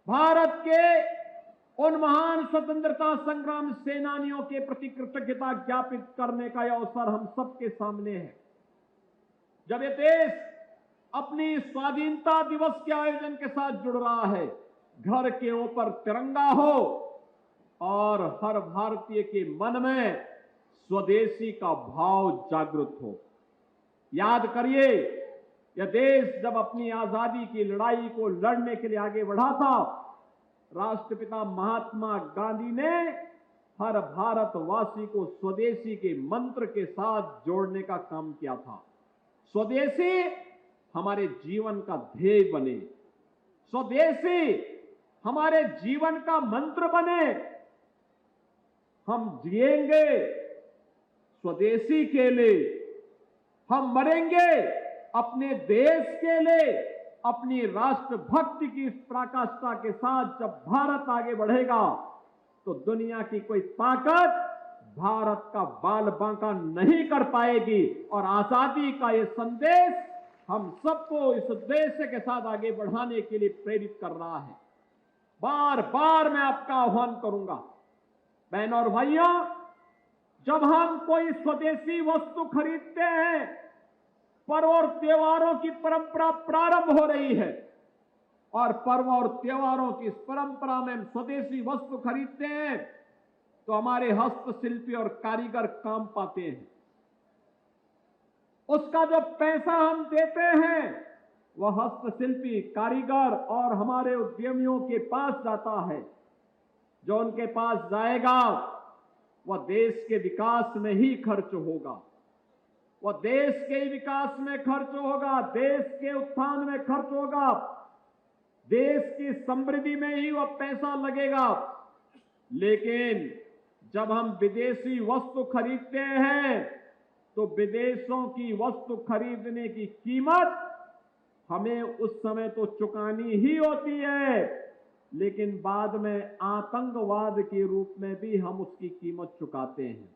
भारत के उन महान स्वतंत्रता संग्राम सेनानियों के प्रति कृतज्ञता ज्ञापित करने का यह अवसर हम सबके सामने है। जब ये देश अपनी स्वाधीनता दिवस के आयोजन के साथ जुड़ रहा है, घर के ऊपर तिरंगा हो और हर भारतीय के मन में स्वदेशी का भाव जागृत हो। याद करिए, यह देश जब अपनी आजादी की लड़ाई को लड़ने के लिए आगे बढ़ा था, राष्ट्रपिता महात्मा गांधी ने हर भारतवासी को स्वदेशी के मंत्र के साथ जोड़ने का काम किया था। स्वदेशी हमारे जीवन का ध्येय बने, स्वदेशी हमारे जीवन का मंत्र बने। हम जिएंगे स्वदेशी के लिए, हम मरेंगे अपने देश के लिए। अपनी राष्ट्रभक्ति की इस पराकाष्ठा के साथ जब भारत आगे बढ़ेगा तो दुनिया की कोई ताकत भारत का बाल बांका नहीं कर पाएगी। और आजादी का ये संदेश हम सबको इस उद्देश्य के साथ आगे बढ़ाने के लिए प्रेरित कर रहा है। बार बार मैं आपका आह्वान करूंगा, बहनों और भाइयों, जब हम कोई स्वदेशी वस्तु खरीदते हैं, पर्व और त्योहारों की परंपरा प्रारंभ हो रही है और पर्व और त्योहारों की इस परंपरा में हम स्वदेशी वस्तु खरीदते हैं तो हमारे हस्तशिल्पी और कारीगर काम पाते हैं। उसका जो पैसा हम देते हैं वह हस्तशिल्पी, कारीगर और हमारे उद्यमियों के पास जाता है। जो उनके पास जाएगा वह देश के विकास में ही खर्च होगा, वह देश के विकास में खर्च होगा, देश के उत्थान में खर्च होगा, देश की समृद्धि में ही वह पैसा लगेगा। लेकिन जब हम विदेशी वस्तु खरीदते हैं तो विदेशों की वस्तु खरीदने की कीमत हमें उस समय तो चुकानी ही होती है, लेकिन बाद में आतंकवाद के रूप में भी हम उसकी कीमत चुकाते हैं।